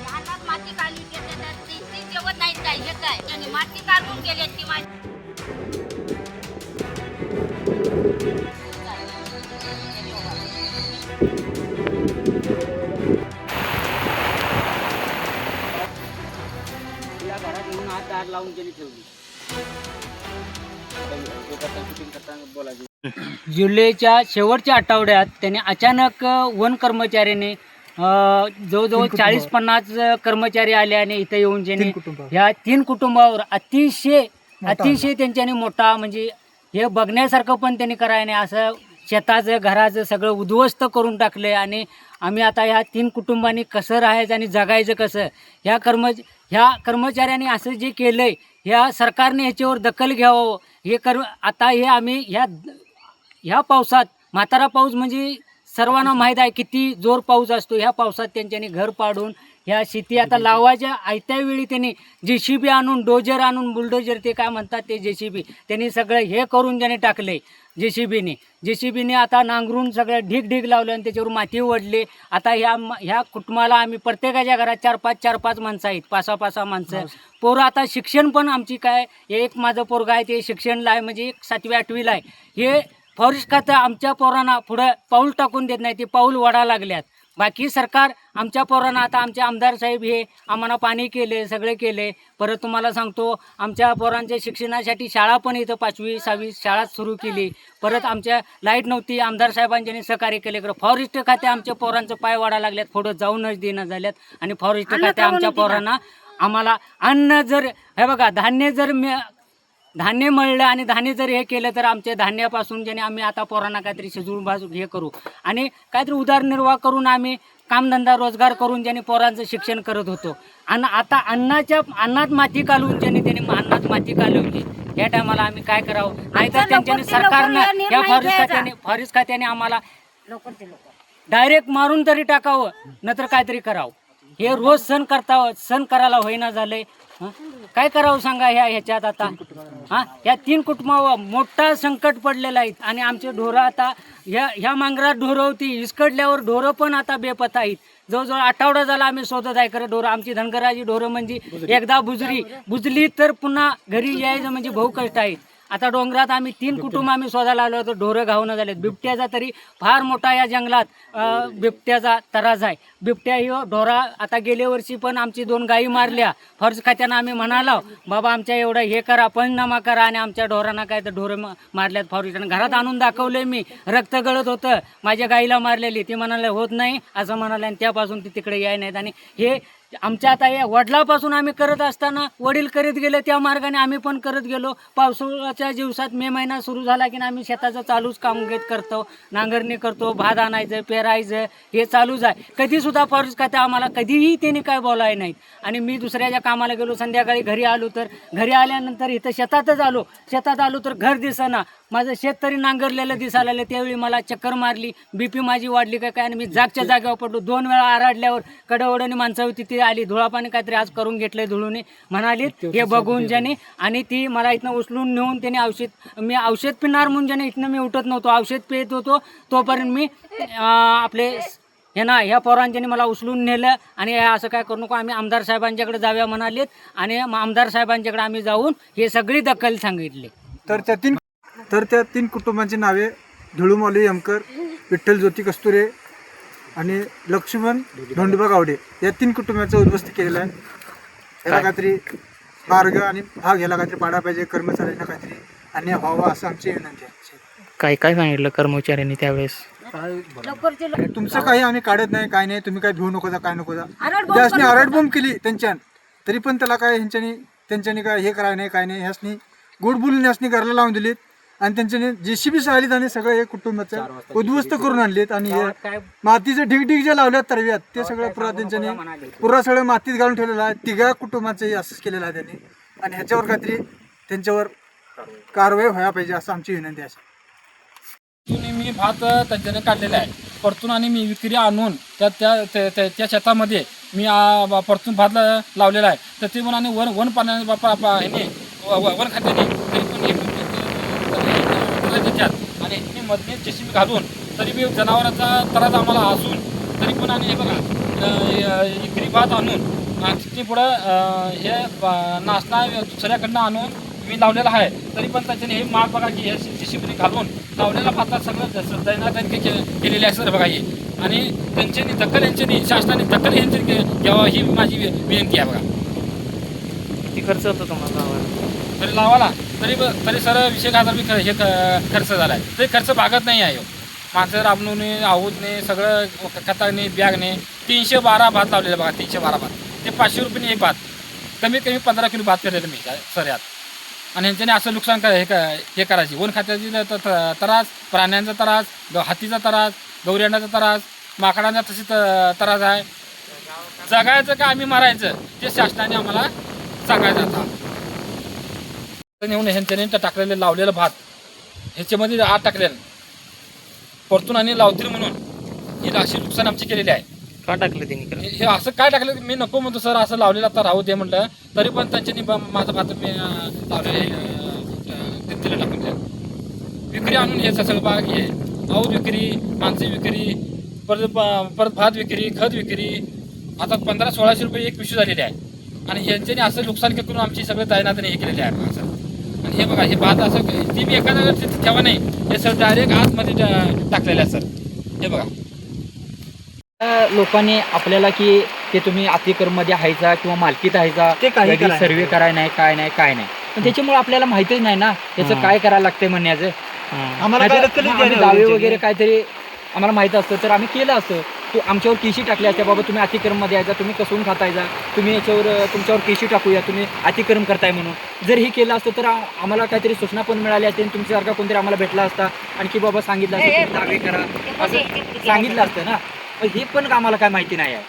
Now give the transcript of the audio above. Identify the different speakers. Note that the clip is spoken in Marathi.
Speaker 1: हातात माती काढली ती जेवत नाही काय हे काय आणि माती काढून गेले ती
Speaker 2: तिला घरात येऊन हात दार लावून गेली ठेवली. जुलैच्या शेवटच्या आठवड्यात त्याने अचानक वन कर्मचाऱ्याने जवळजवळ 40-50 कर्मचारी आले आणि इथं येऊन ज्याने ह्या 3 कुटुंबावर अतिशय त्यांच्याने मोठा म्हणजे हे बघण्यासारखं पण त्यांनी करायला नाही असं शेताचं घराचं सगळं उद्ध्वस्त करून टाकलं आहे. आणि आम्ही आता ह्या 3 कुटुंबांनी कसं राहायचं आणि जगायचं कसं ह्या कर्मचाऱ्यांनी असं जे केलं आहे ह्या सरकारने ह्याच्यावर दखल घ्यावं. आता हे आम्ही ह्या पावसात म्हातारा पाऊस म्हणजे सर्वांना माहीत आहे किती जोर पाऊस असतो. ह्या पावसात त्यांच्यानी घर पाडून ह्या शेती आता लावायच्या आयत्या वेळी त्यांनी JCB आणून डोजर आणून बुलडोजर ते काय म्हणतात ते JCB त्यांनी सगळं हे करून ज्याने टाकले. JCBने आता नांगरून सगळं ढीग लावलं आणि त्याच्यावर माती ओढली. आता ह्या कुटुंबाला आम्ही प्रत्येकाच्या घरात 4-5 माणसं आहेत, 5-6 माणसं. पोरं आता शिक्षण पण आमची काय एक माझं पोरगा आहे ते शिक्षणला आहे म्हणजे 7वी-8वीला आहे. हे फॉरेस्ट खातं आमच्या पोरांना पुढं पाऊल टाकून देत नाही, ते पाऊल वाढा लागल्यात. बाकी सरकार आमच्या पोरांना आता आमचे आमदार साहेब हे आम्हाला पाणी केले सगळे केले. परत तुम्हाला सांगतो आमच्या पोरांच्या शिक्षणासाठी शाळा पण इथं 5वी-6वी शाळा सुरू केली. परत आमच्या लाईट नव्हती, आमदार साहेबांनी सहकार्य केले. फॉरेस्ट खाते आमच्या पोरांचं पाय वाढा लागल्यात, पुढं जाऊनच देणं झाल्यात. आणि फॉरेस्ट खाते आमच्या पोरांना आम्हाला अन्न जर हे बघा धान्य मळलं आणि धान्य जर हे केलं तर आमच्या धान्यापासून ज्याने आम्ही आता पोरांना काहीतरी शिजवून भाजून हे करू आणि काहीतरी उदरनिर्वाह करून आम्ही कामधंदा रोजगार करून ज्याने पोरांचं शिक्षण करत होतो. आणि आता अन्नात माती घालून ज्याने अन्नात माती घालवली. या टायमाला आम्ही काय करावं? नाहीतर त्यांच्याने सरकारनं या फॉरेस्ट खात्याने आम्हाला डायरेक्ट मारून तरी टाकावं नंतर काहीतरी करावं. हे रोज सण करायला होईना झालंय. काय करावं सांगा ह्याच्यात आता ह्या 3 कुटुंबावर मोठा संकट पडलेला आहे. आणि आमचे ढोरं आता ह्या मांगरात ढोरं होती विस्कडल्यावर ढोरं पण आता बेपत्ता आहेत. जवळजवळ आठवडा झाला आम्ही शोधत आहे खरं ढोरं. आमची धनगराची ढोरं म्हणजे एकदा बुजली तर पुन्हा घरी यायचं म्हणजे भाऊ कष्ट आहेत. आता डोंगरात आम्ही 3 कुटुंब आम्ही शोधायला आलो होतो, ढोरं घावणं झालेत. बिबट्याचा तरी फार मोठा या जंगलात बिबट्याचा तरास आहे. बिबट्या ही ढोरा आता गेल्या वर्षी पण आमची 2 गायी मारल्या. फॉरेस्ट खात्यानं आम्ही म्हणालो बाबा आमच्या एवढं हे करा पंचनामा करा आणि आमच्या ढोरांना काय तर ढोरं मारल्यात. फॉरेस्टनं घरात आणून दाखवले मी, रक्त गळत होतं, माझ्या गाईला मारलेली. ती म्हणाले होत नाही असं म्हणाले आणि त्यापासून ती तिकडे याय नाहीत. आणि हे आमच्या आता या वडिलापासून आम्ही करत असताना वडील करीत गेले त्या मार्गाने आम्ही पण करत गेलो. पावसाळ्याच्या दिवसात मे महिना सुरू झाला की आम्ही शेताचं चालूच कामगीत करतो, नांगरणी करतो, भात आणायचं पेरायचं हे चालूच आहे. कधीसुद्धा फॉरेस्ट खाते आम्हाला कधीही त्यांनी काय बोलाय नाहीत. आणि मी दुसऱ्याच्या कामाला गेलो, संध्याकाळी घरी आलो तर घरी आल्यानंतर इथं शेतात आलो तर घर दिसेना, माझं शेत तरी नांगरलेलं दिसायला लागलं. त्यावेळी मला चक्कर मारली, BP माझी वाढली काय आणि मी जागच्या जागेवर पडलो. 2 वेळा आराडल्यावर कडवडणी माणसं होती ती आली, धुळापाणी काहीतरी आज करून घेतलंय धुळूने म्हणाली हे बघून ज्याने. आणि ती मला इथनं उचलून नेऊन त्याने मी औषध पिणार म्हणून ज्याने इथनं मी उठत नव्हतो, औषध पित होतो तोपर्यंत मी आपले ह्या पोरांच्याने मला उचलून नेलं. आणि असं काय करू नको, आम्ही आमदार साहेबांच्याकडे जाऊया म्हणालेत. आणि आमदार साहेबांच्याकडे आम्ही जाऊन हे सगळी दखल सांगितली.
Speaker 3: तर त्या 3 कुटुंबांची नावे धुळूमौली यमकर, विठ्ठल ज्योती कस्तुरे आणि लक्ष्मण धोंडोबा गावडे या 3 कुटुंबाचं उद्ध्वस्त केलेलं आहे. याला काहीतरी मार्ग आणि भाग याला काहीतरी पाडा पाहिजे, कर्मचाऱ्यांना काहीतरी अन्याय व्हावा असं आमची विनंती आहे.
Speaker 4: काय सांगितलं कर्मचाऱ्यांनी त्यावेळेस?
Speaker 3: तुमचं काही आम्ही काढत नाही, काय नाही, तुम्ही काय भिवू नको जा, काय नको जा. त्यासनी आरडबोंब केली त्यांच्यान, तरी पण त्याला काय त्यांच्यानी काय हे करायला नाही, काय नाही. ह्यासनी गोड बोलून ह्यासनी घरला लावून दिलीत आणि त्यांच्यानी JCB आलीत आणि सगळं हे कुटुंबाचं उद्ध्वस्त करून आणलेत. आणि हे मातीचं ढीग जे लावल्यात तरव्यात ते सगळं पुरा सगळं मातीत घालून ठेवलेलं आहे. 3 कुटुंबाचं असंच केलेलं आहे त्यांनी. आणि ह्याच्यावर काहीतरी त्यांच्यावर कारवाई व्हायला पाहिजे असं आमची विनंती आहे.
Speaker 5: मी भात त्यांच्याने काढलेला आहे परतून आणि मी विक्री आणून त्या शेतामध्ये मी परतून भात लावलेला आहे. तर ते म्हणून आणि वन पाण्याने वन खात्याने तरी पण देतात आणि मी मध्ये JCB घालून तरी बी जनावरांचा त्रास आम्हाला असून तरी पण आणि हे बघा इकरी भात आणून तिथे पुढं हे नाश्ता दुसऱ्याकडनं आणून मी लावलेला आहे. तरी पण त्याच्याने हे माग बघा की हे शिशिपणी घालून लावलेला भातात सगळं दैनादैन केलेले आहे सर बघा हे. आणि त्यांच्यानी दखल यांच्यानी शासनाने दखल यांच्यानी घ्यावा ही माझी विनंती आहे बघा.
Speaker 4: किती खर्च होतो तुम्हाला लावायला?
Speaker 5: तरी लावाला तरी सर 20,000 बी हे खर्च झाला आहे. तरी खर्च भागत नाही आहे. माणसं राबणूने आऊतने सगळं खताने बॅगने 312 भात लावलेलं बघा. 312 भात ते 500 रुपये एक भात कमीत कमी 15 किलो भात केलेलं मी सर यात. आणि ह्यांच्याने असं नुकसान हे करायची वन खात्याची त्रास, प्राण्यांचा त्रास, हातीचा त्रास, गौऱ्यांचा त्रास, माकडांचा तशी त्रास आहे. जगायचं का आम्ही मारायचं ते शासनाने आम्हाला सांगायचं. आता नेऊन ह्यांच्याने टाकलेलं लावलेलं भात ह्याच्यामध्ये आत टाकलेलं परतून आणि लावतील म्हणून ही अशी नुकसान आमची केलेली आहे.
Speaker 4: का टाकलं त्यांनी?
Speaker 5: हे असं काय टाकलं मी नको म्हणतो सर, असं लावलेलं आता राहू दे म्हटलं. तरी पण त्यांच्यानी माझं भात मी लावलेले तिला टाकून द्या. विक्री आणून हे सगळं बाग हे आऊत विक्री, माणसे विक्री, परत भात विक्री, खत विक्री. आता 1500-1600 रुपये एक पिशवी झालेली आहे. आणि यांच्यानी असं नुकसान करून आमची सगळं तैनातीने हे केलेले आहे असं. आणि हे बघा हे भात असं ती बी एका जागा तिथे ठेवा नाही, हे सर डायरेक्ट आतमध्ये टाकलेलं आहे सर. हे बघा
Speaker 2: लोकांनी आपल्याला की ते तुम्ही अतिक्रममध्ये हायचा किंवा मालकीत हायचा
Speaker 4: ते काही करायला
Speaker 2: सर्वे करायला नाही, काय नाही. पण त्याच्यामुळे आपल्याला माहितीच नाही ना त्याचं काय करायला लागतंय म्हणण्याचं. आम्ही दावे वगैरे काहीतरी आम्हाला माहित असतं तर आम्ही केलं असतं. तो आमच्यावर केशी टाकल्या असत्या, बाबा तुम्ही अतिक्रममध्ये यायचा, तुम्ही कसून खातायचा, तुम्ही याच्यावर तुमच्यावर केशी टाकूया, तुम्ही अतिक्रम करताय म्हणून. जर हे केलं असतं तर आम्हाला काहीतरी सूचना पण मिळाली असते. तुमच्यासारखा कोणतरी आम्हाला भेटला असता आणि की बाबा सांगितलं असतं दावे करा असं सांगितलं असतं ना. हे पण आम्हाला काय माहिती नाही आहे.